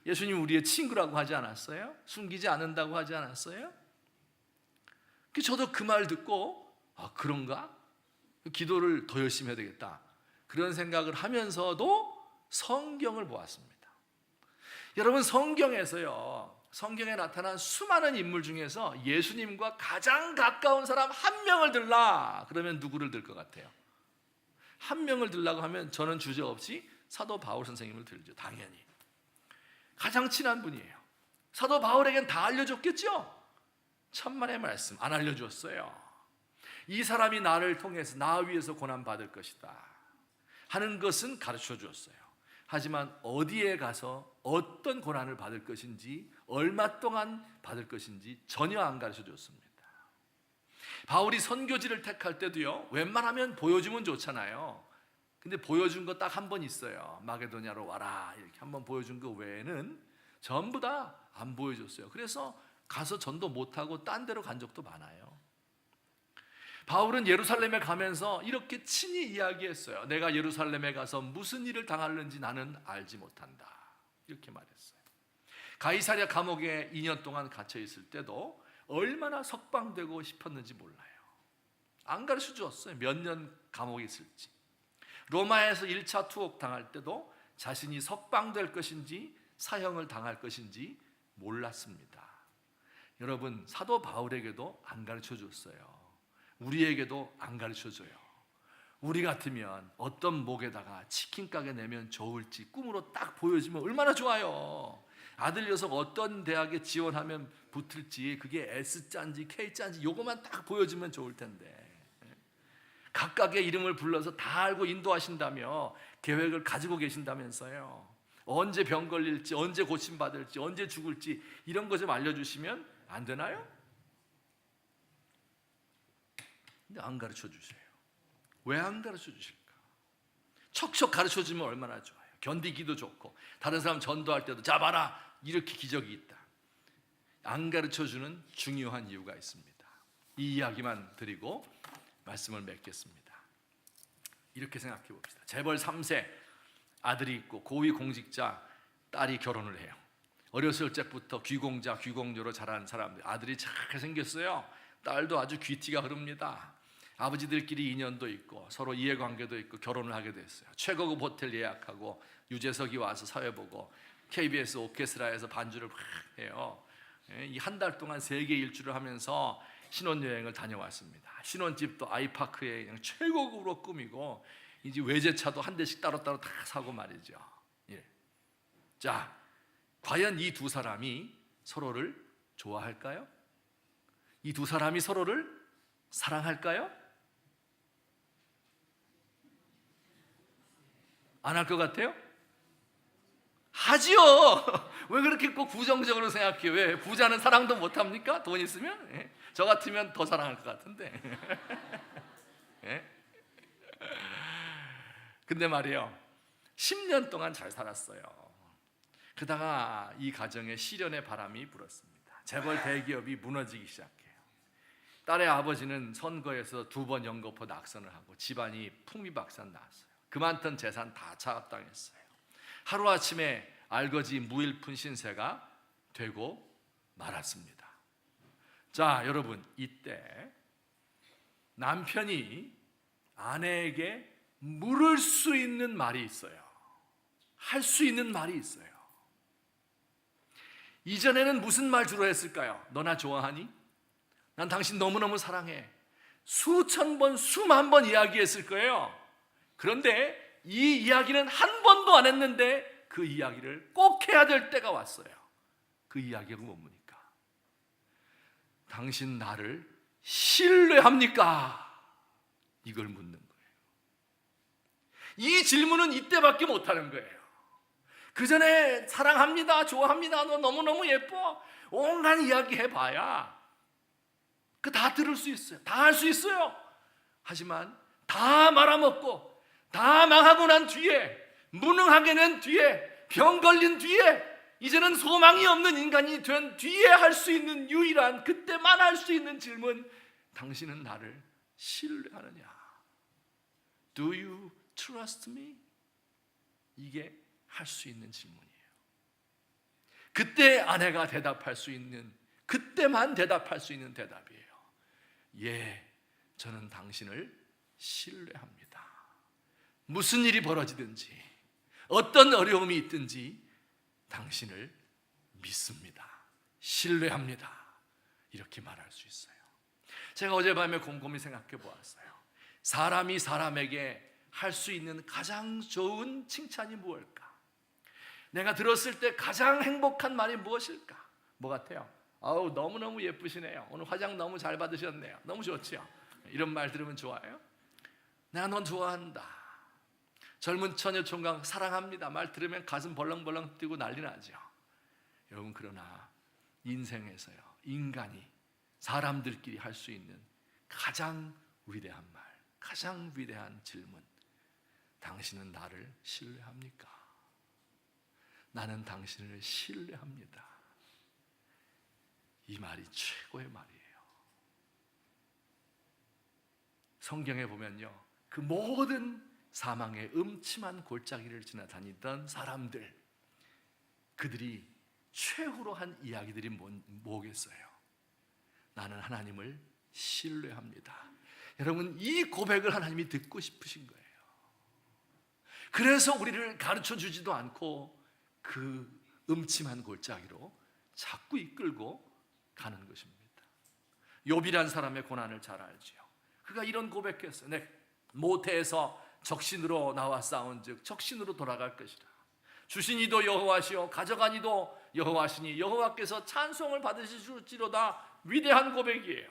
예수님 우리의 친구라고 하지 않았어요? 숨기지 않는다고 하지 않았어요? 저도 그 말 듣고 그런가? 기도를 더 열심히 해야 되겠다, 그런 생각을 하면서도 성경을 보았습니다. 여러분, 성경에 나타난 수많은 인물 중에서 예수님과 가장 가까운 사람 한 명을 들라 그러면 누구를 들 것 같아요? 한 명을 들라고 하면 저는 주저없이 사도 바울 선생님을 들죠. 당연히 가장 친한 분이에요. 사도 바울에겐 다 알려줬겠죠? 천만의 말씀 안 알려줬어요. 이 사람이 나를 통해서 나 위해서 고난받을 것이다 하는 것은 가르쳐 주었어요. 하지만 어디에 가서 어떤 고난을 받을 것인지, 얼마 동안 받을 것인지 전혀 안 가르쳐 줬습니다. 바울이 선교지를 택할 때도요, 웬만하면 보여주면 좋잖아요. 근데 보여준 거 딱 한 번 있어요. 마게도냐로 와라 이렇게 한 번 보여준 거 외에는 전부 다 안 보여줬어요. 그래서 가서 전도 못하고 딴 데로 간 적도 많아요. 바울은 예루살렘에 가면서 이렇게 친히 이야기했어요. 내가 예루살렘에 가서 무슨 일을 당하는지 나는 알지 못한다, 이렇게 말했어요. 가이사랴 감옥에 2년 동안 갇혀 있을 때도 얼마나 석방되고 싶었는지 몰라요. 안 가르쳐 주었어요. 몇 년 감옥에 있을지. 로마에서 1차 투옥 당할 때도 자신이 석방될 것인지 사형을 당할 것인지 몰랐습니다. 여러분, 사도 바울에게도 안 가르쳐 줬어요. 우리에게도 안 가르쳐 줘요. 우리 같으면 어떤 목에다가 치킨 가게 내면 좋을지 꿈으로 딱 보여주면 얼마나 좋아요. 아들 녀석 어떤 대학에 지원하면 붙을지, 그게 S자인지 K자인지 요것만 딱 보여주면 좋을 텐데, 각각의 이름을 불러서 다 알고 인도하신다며 계획을 가지고 계신다면서요. 언제 병 걸릴지, 언제 고침받을지, 언제 죽을지 이런 거 좀 알려주시면 안 되나요? 근데 안 가르쳐 주세요. 왜 안 가르쳐 주실까? 척척 가르쳐 주면 얼마나 좋아요. 견디기도 좋고, 다른 사람 전도할 때도 자 봐라 이렇게 기적이 있다. 안 가르쳐 주는 중요한 이유가 있습니다. 이 이야기만 드리고 말씀을 맺겠습니다. 이렇게 생각해 봅시다. 재벌 3세 아들이 있고 고위 공직자 딸이 결혼을 해요. 어렸을 적부터 귀공자, 귀공녀로 자란 사람들, 아들이 잘 생겼어요. 딸도 아주 귀티가 흐릅니다. 아버지들끼리 인연도 있고 서로 이해관계도 있고 결혼을 하게 됐어요. 최고급 호텔 예약하고 유재석이 와서 사회 보고 KBS 오케스트라에서 반주를 막 해요. 이 한 달 동안 세계 일주를 하면서 신혼여행을 다녀왔습니다. 신혼집도 아이파크에 그냥 최고급으로 꾸미고 이제 외제차도 한 대씩 따로따로 다 사고 말이죠. 예. 자, 과연 이 두 사람이 서로를 좋아할까요? 이 두 사람이 서로를 사랑할까요? 안 할 것 같아요? 하지요. 왜 그렇게 꼭 부정적으로 생각해요? 왜? 부자는 사랑도 못합니까? 돈 있으면? 예. 저 같으면 더 사랑할 것 같은데. 예? 근데 말이에요, 10년 동안 잘 살았어요. 그러다가 이 가정에 시련의 바람이 불었습니다. 재벌 대기업이 무너지기 시작해요. 딸의 아버지는 선거에서 2번 연거푸 낙선을 하고 집안이 풍비박산 났어요. 그만둔 재산 다 차압당했어요. 하루아침에 알거지 무일푼 신세가 되고 말았습니다. 자, 여러분, 이때 남편이 아내에게 물을 수 있는 말이 있어요. 할 수 있는 말이 있어요. 이전에는 무슨 말 주로 했을까요? 너나 좋아하니? 난 당신 너무너무 사랑해. 수천 번, 수만 번 이야기했을 거예요. 그런데 이 이야기는 한 번도 안 했는데 그 이야기를 꼭 해야 될 때가 왔어요. 그 이야기가 뭡니까? 당신 나를 신뢰합니까? 이걸 묻는 거예요. 이 질문은 이때밖에 못하는 거예요. 그 전에 사랑합니다, 좋아합니다, 너 너무너무 예뻐, 온갖 이야기 해봐야 그 다 들을 수 있어요. 다 할 수 있어요. 하지만 다 말아먹고 다 망하고 난 뒤에, 무능하게 된 뒤에, 병 걸린 뒤에, 이제는 소망이 없는 인간이 된 뒤에 할 수 있는 유일한, 그때만 할 수 있는 질문, 당신은 나를 신뢰하느냐? Do you trust me? 이게 할 수 있는 질문이에요. 그때 아내가 대답할 수 있는, 그때만 대답할 수 있는 대답이에요. 예, 저는 당신을 신뢰합니다. 무슨 일이 벌어지든지 어떤 어려움이 있든지 당신을 믿습니다. 신뢰합니다. 이렇게 말할 수 있어요. 제가 어젯밤에 곰곰이 생각해 보았어요. 사람이 사람에게 할 수 있는 가장 좋은 칭찬이 무엇일까? 내가 들었을 때 가장 행복한 말이 무엇일까? 뭐 같아요? 아우, 너무너무 예쁘시네요. 오늘 화장 너무 잘 받으셨네요. 너무 좋지요? 이런 말 들으면 좋아요? 내가 넌 좋아한다. 젊은 처녀 총각 사랑합니다. 말 들으면 가슴 벌렁벌렁 뛰고 난리 나죠. 여러분, 그러나 인생에서요, 인간이 사람들끼리 할 수 있는 가장 위대한 말, 가장 위대한 질문, 당신은 나를 신뢰합니까? 나는 당신을 신뢰합니다. 이 말이 최고의 말이에요. 성경에 보면요, 그 모든 사망의 음침한 골짜기를 지나다니던 사람들, 그들이 최후로 한 이야기들이 뭐겠어요? 나는 하나님을 신뢰합니다. 여러분, 이 고백을 하나님이 듣고 싶으신 거예요. 그래서 우리를 가르쳐 주지도 않고 그 음침한 골짜기로 자꾸 이끌고 가는 것입니다. 욥이란 사람의 고난을 잘 알지요. 그가 이런 고백했어요. 내 모태에서 적신으로 나와 싸운즉 적신으로 돌아갈 것이라. 주신 이도 여호와시요 가져간 이도 여호와시니 여호와께서 찬송을 받으실지로다. 위대한 고백이에요.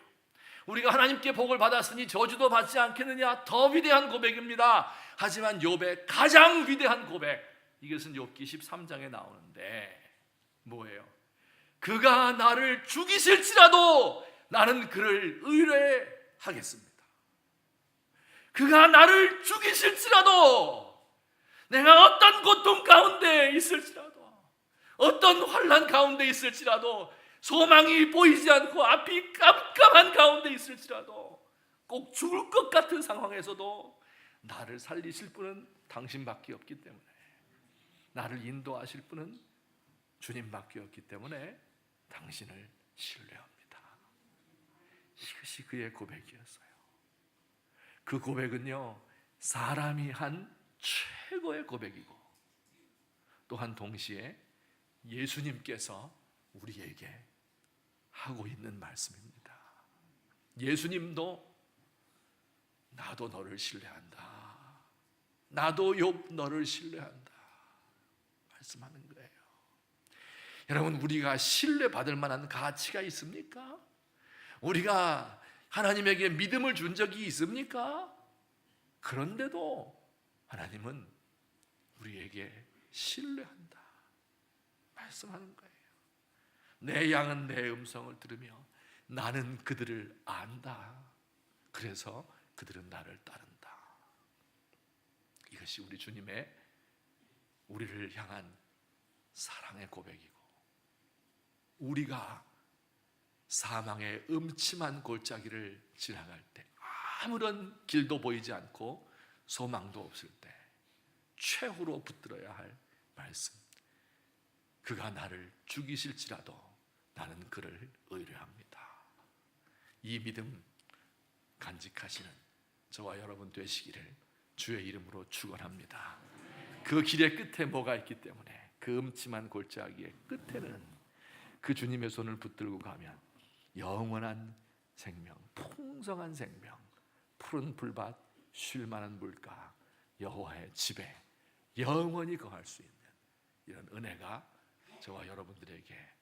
우리가 하나님께 복을 받았으니 저주도 받지 않겠느냐? 더 위대한 고백입니다. 하지만 욥의 가장 위대한 고백, 이것은 욥기 13장에 나오는데 뭐예요? 그가 나를 죽이실지라도 나는 그를 의뢰하겠습니다. 그가 나를 죽이실지라도, 내가 어떤 고통 가운데 있을지라도, 어떤 환난 가운데 있을지라도, 소망이 보이지 않고 앞이 깜깜한 가운데 있을지라도, 꼭 죽을 것 같은 상황에서도 나를 살리실 분은 당신밖에 없기 때문에, 나를 인도하실 분은 주님밖에 없기 때문에 당신을 신뢰합니다. 이것이 그의 고백이었어요. 그 고백은요, 사람이 한 최고의 고백이고, 또한 동시에 예수님께서 우리에게 하고 있는 말씀입니다. 예수님도 나도 너를 신뢰한다, 나도 욥 너를 신뢰한다 말씀하는 거예요. 여러분, 우리가 신뢰받을 만한 가치가 있습니까? 우리가 하나님에게 믿음을 준 적이 있습니까? 그런데도 하나님은 우리에게 신뢰한다 말씀하는 거예요. 내 양은 내 음성을 들으며 나는 그들을 안다. 그래서 그들은 나를 따른다. 이것이 우리 주님의 우리를 향한 사랑의 고백이고, 우리가 사망의 음침한 골짜기를 지나갈 때 아무런 길도 보이지 않고 소망도 없을 때 최후로 붙들어야 할 말씀, 그가 나를 죽이실지라도 나는 그를 의뢰합니다. 이 믿음 간직하시는 저와 여러분 되시기를 주의 이름으로 축원합니다. 그 길의 끝에 뭐가 있기 때문에, 그 음침한 골짜기의 끝에는 그 주님의 손을 붙들고 가면 영원한 생명, 풍성한 생명, 푸른 풀밭, 쉴 만한 물가, 여호와의 집에 영원히 거할 수 있는 이런 은혜가 저와 여러분들에게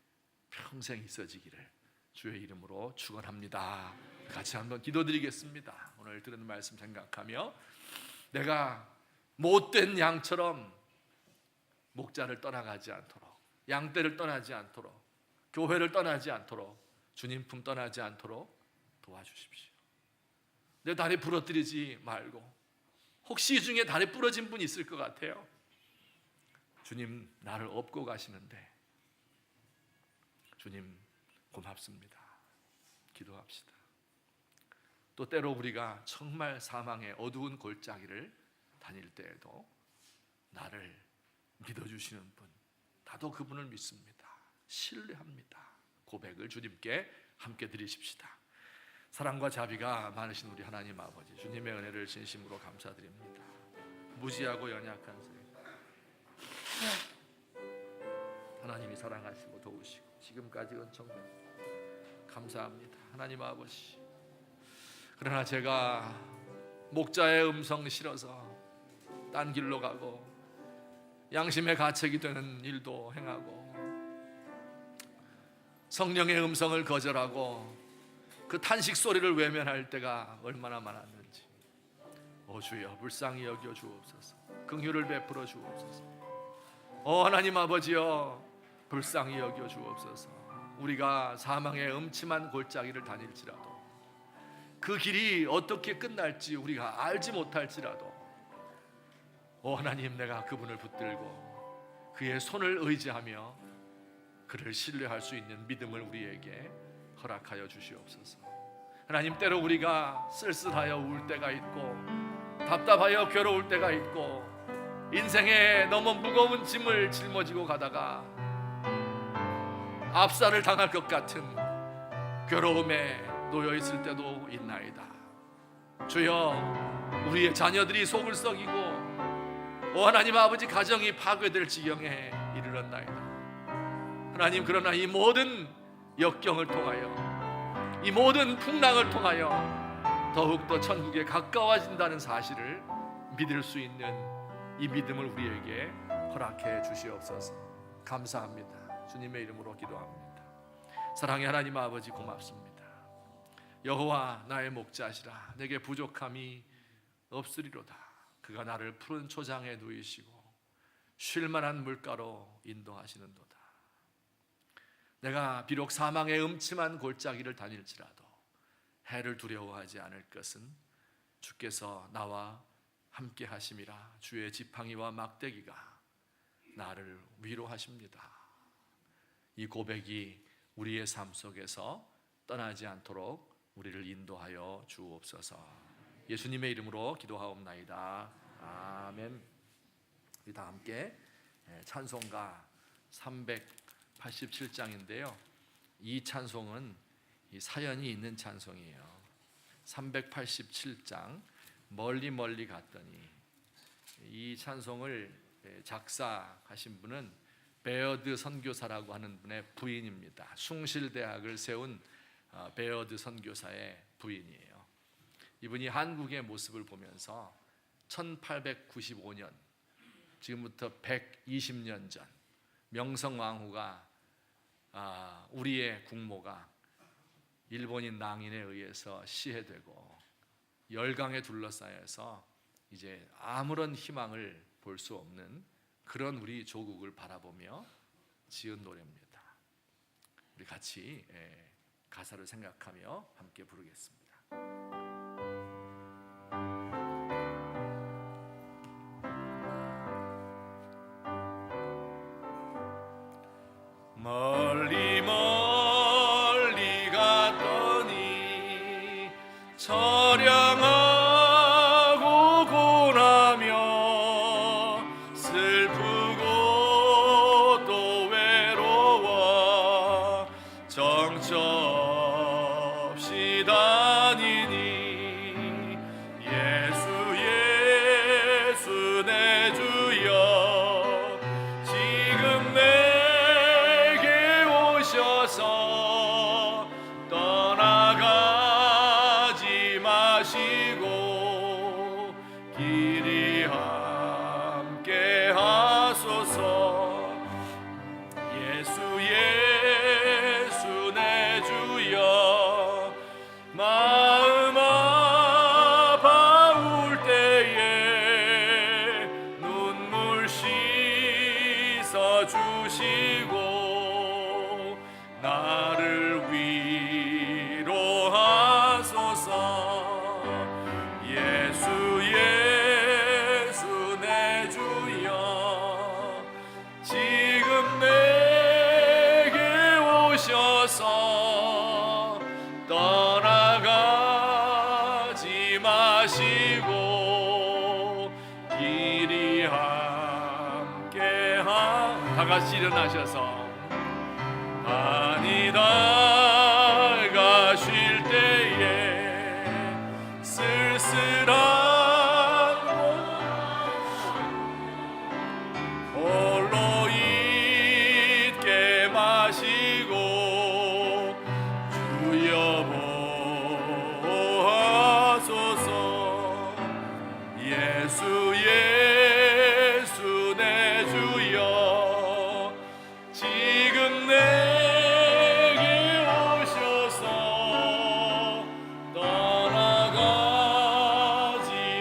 평생 있어지기를 주의 이름으로 축원합니다. 같이 한번 기도드리겠습니다. 오늘 들은 말씀 생각하며, 내가 못된 양처럼 목자를 떠나가지 않도록, 양떼를 떠나지 않도록, 교회를 떠나지 않도록, 주님 품 떠나지 않도록 도와주십시오. 내 다리 부러뜨리지 말고, 혹시 이 중에 다리 부러진 분 있을 것 같아요. 주님 나를 업고 가시는데 주님 고맙습니다. 기도합시다. 또 때로 우리가 정말 사망의 어두운 골짜기를 다닐 때에도 나를 믿어주시는 분, 나도 그분을 믿습니다. 신뢰합니다. 고백을 주님께 함께 드리십시다. 사랑과 자비가 많으신 우리 하나님 아버지, 주님의 은혜를 진심으로 감사드립니다. 무지하고 연약한 저희 하나님이 사랑하시고 도우시고 지금까지 은총을 감사합니다. 하나님 아버지, 그러나 제가 목자의 음성 실어서 딴 길로 가고 양심의 가책이 되는 일도 행하고 성령의 음성을 거절하고 그 탄식 소리를 외면할 때가 얼마나 많았는지, 오 주여 불쌍히 여겨 주옵소서. 긍휼을 베풀어 주옵소서. 오 하나님 아버지여 불쌍히 여겨 주옵소서. 우리가 사망의 음침한 골짜기를 다닐지라도 그 길이 어떻게 끝날지 우리가 알지 못할지라도, 오 하나님, 내가 그분을 붙들고 그의 손을 의지하며 그를 신뢰할 수 있는 믿음을 우리에게 허락하여 주시옵소서. 하나님, 때로 우리가 쓸쓸하여 울 때가 있고 답답하여 괴로울 때가 있고 인생에 너무 무거운 짐을 짊어지고 가다가 압살을 당할 것 같은 괴로움에 놓여 있을 때도 있나이다. 주여, 우리의 자녀들이 속을 썩이고 오 하나님 아버지, 가정이 파괴될 지경에 이르렀나이다. 하나님, 그러나 이 모든 역경을 통하여, 이 모든 풍랑을 통하여 더욱더 천국에 가까워진다는 사실을 믿을 수 있는 이 믿음을 우리에게 허락해 주시옵소서. 감사합니다. 주님의 이름으로 기도합니다. 사랑의 하나님 아버지, 고맙습니다. 여호와 나의 목자시라, 내게 부족함이 없으리로다. 그가 나를 푸른 초장에 누이시고 쉴 만한 물가로 인도하시는도다. 내가 비록 사망의 음침한 골짜기를 다닐지라도 해를 두려워하지 않을 것은 주께서 나와 함께 하심이라. 주의 지팡이와 막대기가 나를 위로하십니다. 이 고백이 우리의 삶 속에서 떠나지 않도록 우리를 인도하여 주옵소서. 예수님의 이름으로 기도하옵나이다. 아멘. 우리 다 함께 찬송가 387장인데요. 이 찬송은 이 사연이 있는 찬송이에요. 387장 멀리 멀리 갔더니, 이 찬송을 작사하신 분은 베어드 선교사라고 하는 분의 부인입니다. 숭실대학을 세운 베어드 선교사의 부인이에요. 이분이 한국의 모습을 보면서 1895년, 지금부터 120년 전 명성왕후가 우리의 국모가 일본인 낭인에 의해서 시해되고 열강에 둘러싸여서 이제 아무런 희망을 볼 수 없는 그런 우리 조국을 바라보며 지은 노래입니다. 우리 같이 가사를 생각하며 함께 부르겠습니다. 멀리 멀리 갔더니 처량하고 고나며 슬프고 또 외로워 정처없이 다니니 예수 예수 내 주여 지금 내게 오셔서 떠나가지 마시고 길이 함께 하소서. 예수 예수 내 주여 마음 아파올 때에 눈물 씻어 주시고 나를 위로하소서. 예수 예수 내 주여 지금 내게 오셔서 떠나가지 마시고 길이 함께 다 같이 일어나셔서 지나가 쉴 때에 쓸쓸한 홀로 있게 마시고 주여 보하소서. 예수 예수 내 주여 지금 내게 오셔서 떠나가지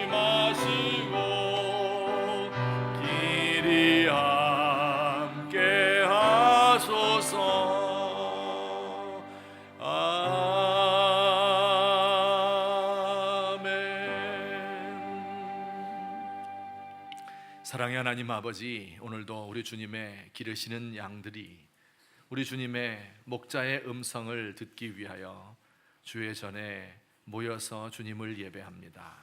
마시고 길이 함께 하소서. 사랑의 하나님 아버지, 오늘도 우리 주님의 기르시는 양들이 우리 주님의 목자의 음성을 듣기 위하여 주의 전에 모여서 주님을 예배합니다.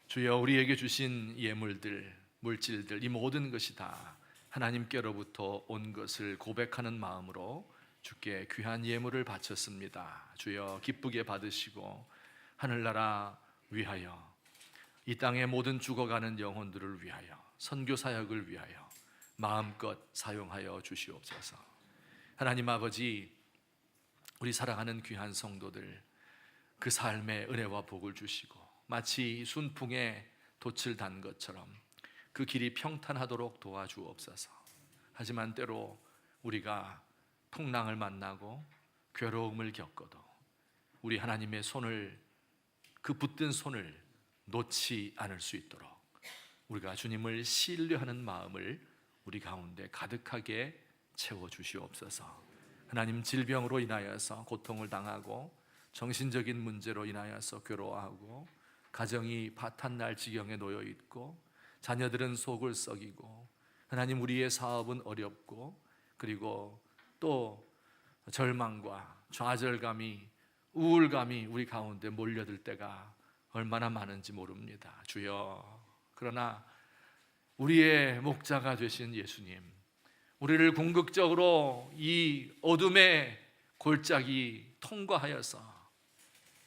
주여, 우리에게 주신 예물들, 물질들, 이 모든 것이 다 하나님께로부터 온 것을 고백하는 마음으로 주께 귀한 예물을 바쳤습니다. 주여, 기쁘게 받으시고 하늘나라 위하여, 이 땅의 모든 죽어가는 영혼들을 위하여, 선교 사역을 위하여 마음껏 사용하여 주시옵소서. 하나님 아버지, 우리 사랑하는 귀한 성도들, 그 삶의 은혜와 복을 주시고 마치 순풍에 돛을 단 것처럼 그 길이 평탄하도록 도와주옵소서. 하지만 때로 우리가 풍랑을 만나고 괴로움을 겪어도 우리 하나님의 손을, 그 붙든 손을 놓지 않을 수 있도록 우리가 주님을 신뢰하는 마음을 우리 가운데 가득하게 채워주시옵소서. 하나님, 질병으로 인하여서 고통을 당하고 정신적인 문제로 인하여서 괴로워하고 가정이 파탄날 지경에 놓여 있고 자녀들은 속을 썩이고 하나님, 우리의 사업은 어렵고 그리고 또 절망과 좌절감이, 우울감이 우리 가운데 몰려들 때가 얼마나 많은지 모릅니다. 주여, 그러나 우리의 목자가 되신 예수님, 우리를 궁극적으로 이 어둠의 골짜기 통과하여서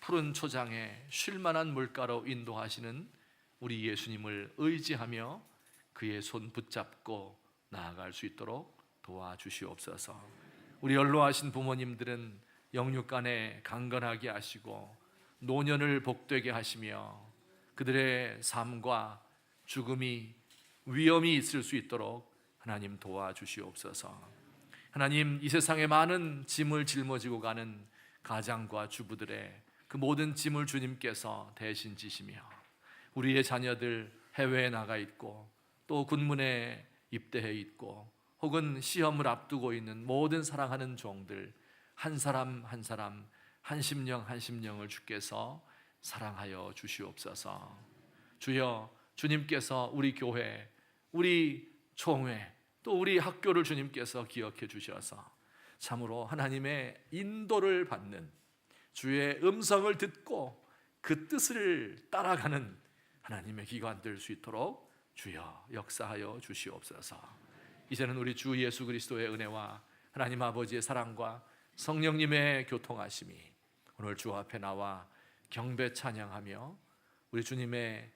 푸른 초장에 쉴만한 물가로 인도하시는 우리 예수님을 의지하며 그의 손 붙잡고 나아갈 수 있도록 도와주시옵소서. 우리 연로하신 부모님들은 영육간에 강건하게 하시고 노년을 복되게 하시며 그들의 삶과 죽음이 위험이 있을 수 있도록 하나님 도와주시옵소서. 하나님, 이 세상에 많은 짐을 짊어지고 가는 가장과 주부들의 그 모든 짐을 주님께서 대신 지시며 우리의 자녀들 해외에 나가 있고 또 군문에 입대해 있고 혹은 시험을 앞두고 있는 모든 사랑하는 종들, 한 사람 한 사람, 한 심령 한 심령을 주께서 사랑하여 주시옵소서. 주여, 주님께서 우리 교회, 우리 총회, 또 우리 학교를 주님께서 기억해 주셔서 참으로 하나님의 인도를 받는, 주의 음성을 듣고 그 뜻을 따라가는 하나님의 기관 될 수 있도록 주여 역사하여 주시옵소서. 이제는 우리 주 예수 그리스도의 은혜와 하나님 아버지의 사랑과 성령님의 교통하심이 오늘 주 앞에 나와 경배 찬양하며 우리 주님의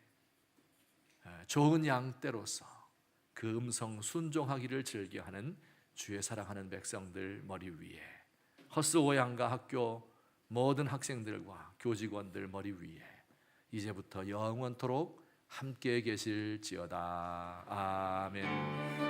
좋은 양떼로서 그 음성 순종하기를 즐겨하는 주의 사랑하는 백성들 머리 위에, 허스오양가 학교 모든 학생들과 교직원들 머리 위에 이제부터 영원토록 함께 계실지어다. 아멘.